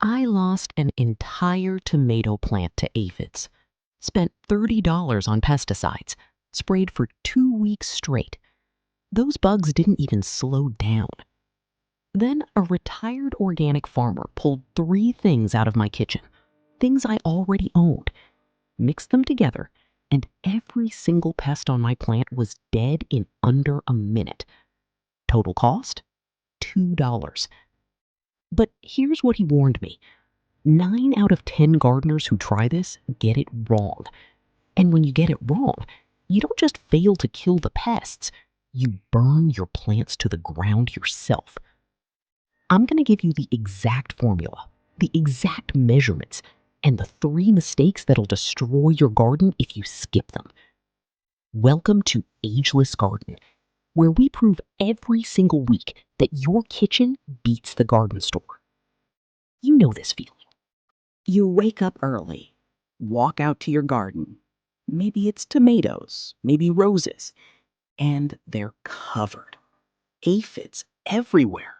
I lost an entire tomato plant to aphids, spent $30 on pesticides, sprayed for 2 weeks straight. Those bugs didn't even slow down. Then a retired organic farmer pulled 3 things out of my kitchen, things I already owned, mixed them together, and every single pest on my plant was dead in under a minute. Total cost? $2. But here's what he warned me. 9 out of 10 gardeners who try this get it wrong. And when you get it wrong, you don't just fail to kill the pests, you burn your plants to the ground yourself. I'm going to give you the exact formula, the exact measurements, and the 3 mistakes that'll destroy your garden if you skip them. Welcome to Ageless Garden, where we prove every single week that your kitchen beats the garden store. You know this feeling. You wake up early, walk out to your garden. Maybe it's tomatoes, maybe roses, and they're covered. Aphids everywhere.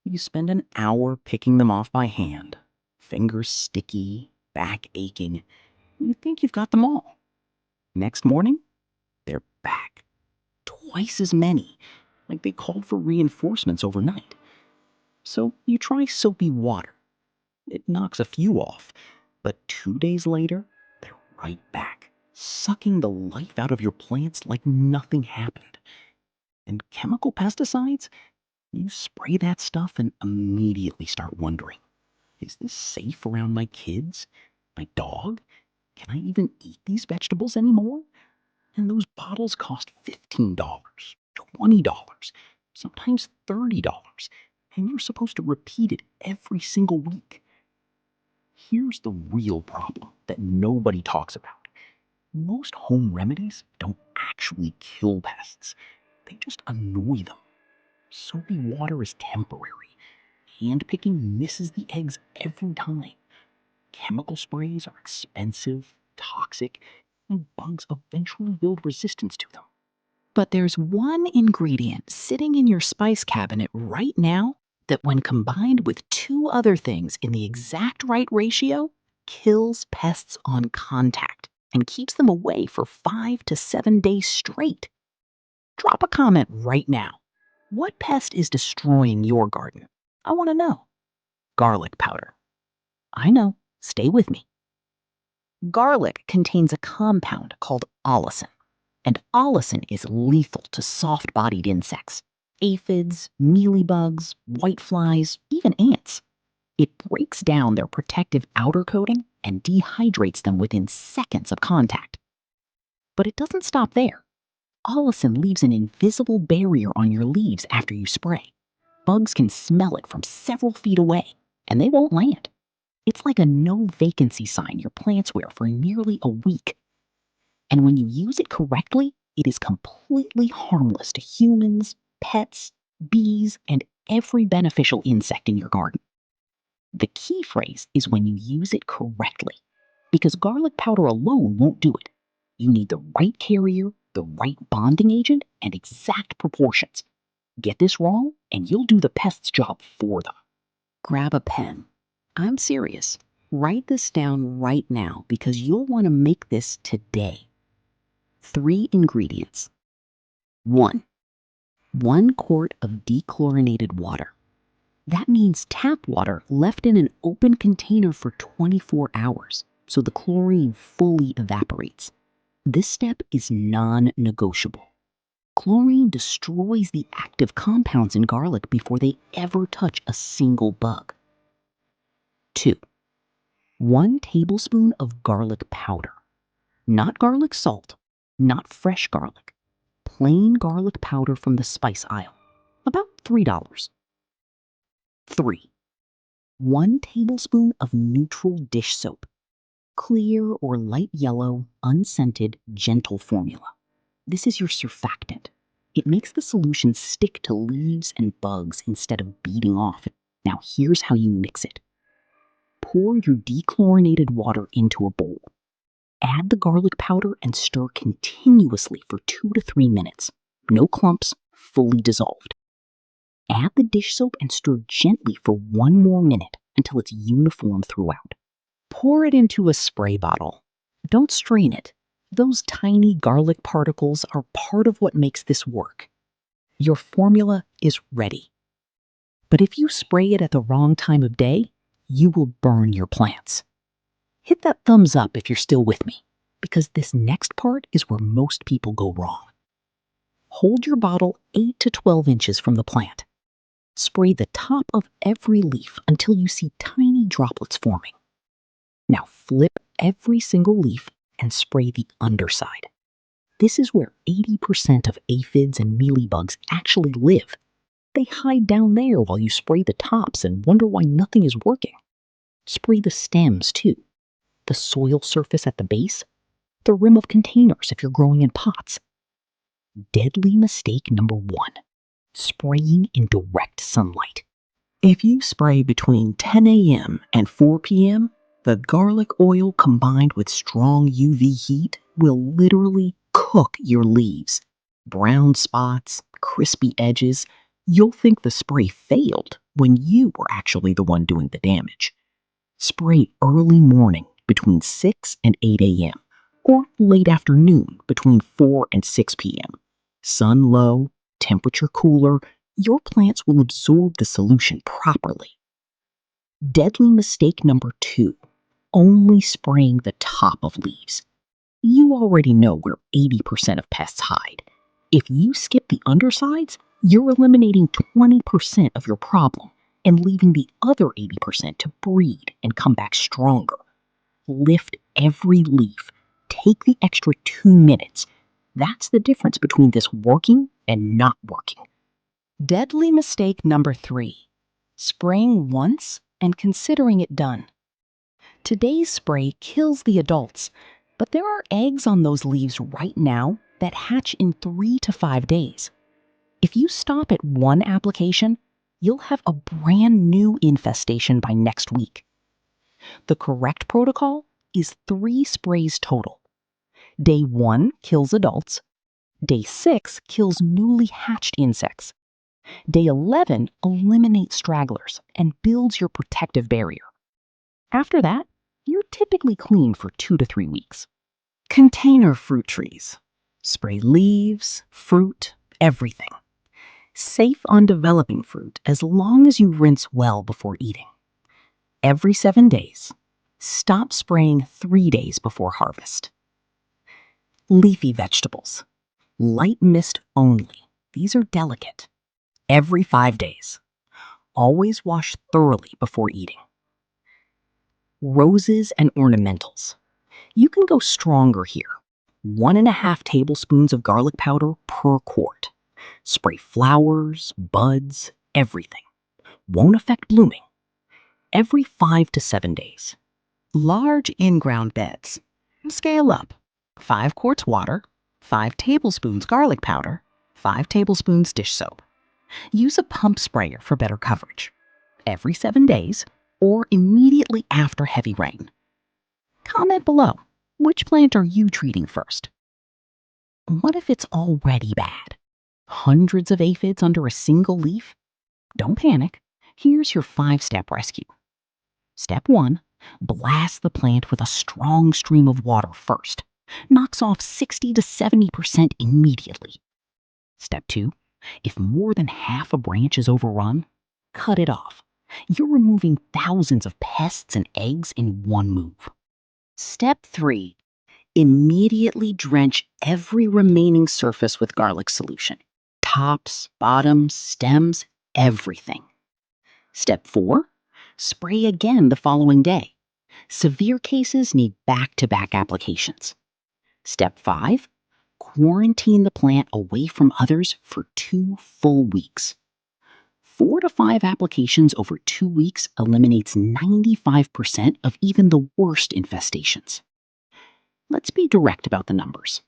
You spend an hour picking them off by hand, fingers sticky, back aching. You think you've got them all. Next morning, they're back. Twice as many, like they called for reinforcements overnight. So you try soapy water. It knocks a few off, but 2 days later, they're right back, sucking the life out of your plants like nothing happened. And chemical pesticides? You spray that stuff and immediately start wondering, is this safe around my kids? My dog? Can I even eat these vegetables anymore? And those bottles cost $15, $20, sometimes $30, and you're supposed to repeat it every single week. Here's the real problem that nobody talks about. Most home remedies don't actually kill pests. They just annoy them. Soapy water is temporary. Hand picking misses the eggs every time. Chemical sprays are expensive, toxic, and bugs eventually build resistance to them. But there's one ingredient sitting in your spice cabinet right now that, when combined with 2 other things in the exact right ratio, kills pests on contact and keeps them away for 5 to 7 days straight. Drop a comment right now. What pest is destroying your garden? I want to know. Garlic powder. I know. Stay with me. Garlic contains a compound called allicin, and allicin is lethal to soft-bodied insects. Aphids, mealybugs, whiteflies, even ants. It breaks down their protective outer coating and dehydrates them within seconds of contact. But it doesn't stop there. Allicin leaves an invisible barrier on your leaves after you spray. Bugs can smell it from several feet away, and they won't land. It's like a no-vacancy sign your plants wear for nearly a week. And when you use it correctly, it is completely harmless to humans, pets, bees, and every beneficial insect in your garden. The key phrase is when you use it correctly, because garlic powder alone won't do it. You need the right carrier, the right bonding agent, and exact proportions. Get this wrong, and you'll do the pest's job for them. Grab a pen. I'm serious. Write this down right now because you'll want to make this today. 3 ingredients. 1 quart of dechlorinated water. That means tap water left in an open container for 24 hours, so the chlorine fully evaporates. This step is non-negotiable. Chlorine destroys the active compounds in garlic before they ever touch a single bug. 2 1 tablespoon of garlic powder. Not garlic salt, not fresh garlic. Plain garlic powder from the spice aisle. About $3. 3 1 tablespoon of neutral dish soap. Clear or light yellow, unscented, gentle formula. This is your surfactant. It makes the solution stick to leaves and bugs instead of beating off. Now here's how you mix it. Pour your dechlorinated water into a bowl. Add the garlic powder and stir continuously for 2 to 3 minutes. No clumps, fully dissolved. Add the dish soap and stir gently for 1 more minute. until it's uniform throughout. Pour it into a spray bottle. Don't strain it. Those tiny garlic particles are part of what makes this work. Your formula is ready. But if you spray it at the wrong time of day, you will burn your plants. Hit that thumbs up if you're still with me, because this next part is where most people go wrong. Hold your bottle 8 to 12 inches from the plant. Spray the top of every leaf until you see tiny droplets forming. Now flip every single leaf and spray the underside. This is where 80% of aphids and mealybugs actually live. They hide down there while you spray the tops and wonder why nothing is working. Spray the stems too, the soil surface at the base, the rim of containers if you're growing in pots. Deadly mistake number 1, spraying in direct sunlight. If you spray between 10 a.m. and 4 p.m., the garlic oil combined with strong UV heat will literally cook your leaves. Brown spots, crispy edges. You'll think the spray failed when you were actually the one doing the damage. Spray early morning between 6 and 8 a.m. or late afternoon between 4 and 6 p.m. Sun low, temperature cooler, your plants will absorb the solution properly. Deadly mistake number 2, only spraying the top of leaves. You already know where 80% of pests hide. If you skip the undersides, you're eliminating 20% of your problem and leaving the other 80% to breed and come back stronger. Lift every leaf. Take the extra 2 minutes. That's the difference between this working and not working. Deadly mistake number 3, spraying once and considering it done. Today's spray kills the adults, but there are eggs on those leaves right now that hatch in 3 to 5 days. If you stop at one application, you'll have a brand new infestation by next week. The correct protocol is 3 sprays total. Day 1 kills adults. Day 6 kills newly hatched insects. Day 11 eliminates stragglers and builds your protective barrier. After that, you're typically clean for 2 to 3 weeks. Container fruit trees. Spray leaves, fruit, everything. Safe on developing fruit as long as you rinse well before eating. Every 7 days. Stop spraying 3 days before harvest. Leafy vegetables. Light mist only. These are delicate. Every 5 days. Always wash thoroughly before eating. Roses and ornamentals. You can go stronger here. 1.5 tablespoons of garlic powder per quart. Spray flowers, buds, everything. Won't affect blooming. Every 5 to 7 days. Large in-ground beds. Scale up. 5 quarts water, 5 tablespoons garlic powder, 5 tablespoons dish soap. Use a pump sprayer for better coverage. Every 7 days or immediately after heavy rain. Comment below. Which plant are you treating first? What if it's already bad? Hundreds of aphids under a single leaf? Don't panic. Here's your 5-step rescue. Step 1, blast the plant with a strong stream of water first. Knocks off 60 to 70% immediately. Step 2, if more than half a branch is overrun, cut it off. You're removing thousands of pests and eggs in one move. Step 3, immediately drench every remaining surface with garlic solution. Tops, bottoms, stems, everything. Step 4, spray again the following day. Severe cases need back-to-back applications. Step 5, quarantine the plant away from others for 2 full weeks. 4 to 5 applications over 2 weeks eliminates 95% of even the worst infestations. Let's be direct about the numbers.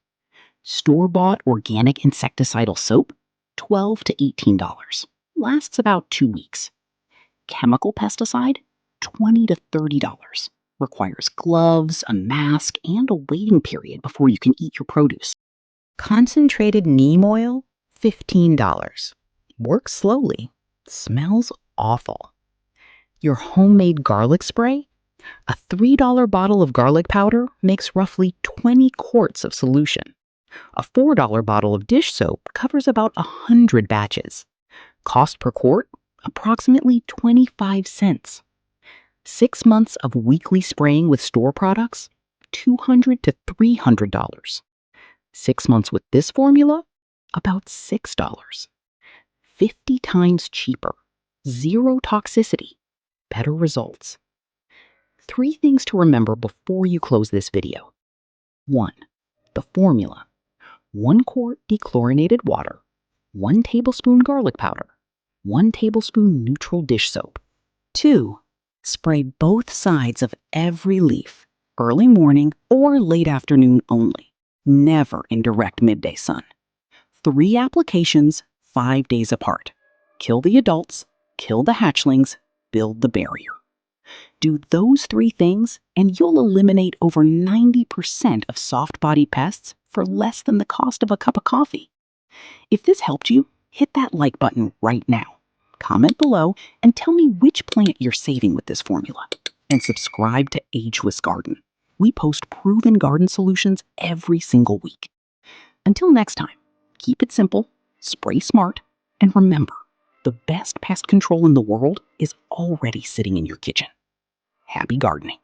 Store-bought organic insecticidal soap, $12 to $18. Lasts about 2 weeks. Chemical pesticide, $20 to $30. Requires gloves, a mask, and a waiting period before you can eat your produce. Concentrated neem oil, $15. Works slowly. Smells awful. Your homemade garlic spray? A $3 bottle of garlic powder makes roughly 20 quarts of solution. A $4 bottle of dish soap covers about 100 batches. Cost per quart? Approximately 25 cents. 6 months of weekly spraying with store products? $200 to $300. 6 months with this formula? About $6. 50 times cheaper. Zero toxicity. Better results. 3 things to remember before you close this video. 1. The formula. 1 quart dechlorinated water, 1 tablespoon garlic powder, 1 tablespoon neutral dish soap. 2. Spray both sides of every leaf, early morning or late afternoon only, never in direct midday sun. 3 applications, 5 days apart. Kill the adults, kill the hatchlings, build the barrier. Do those 3 things and you'll eliminate over 90% of soft-bodied pests for less than the cost of a cup of coffee. If this helped you, hit that like button right now. Comment below and tell me which plant you're saving with this formula. And subscribe to Ageless Garden. We post proven garden solutions every single week. Until next time, keep it simple, spray smart, and remember, the best pest control in the world is already sitting in your kitchen. Happy gardening.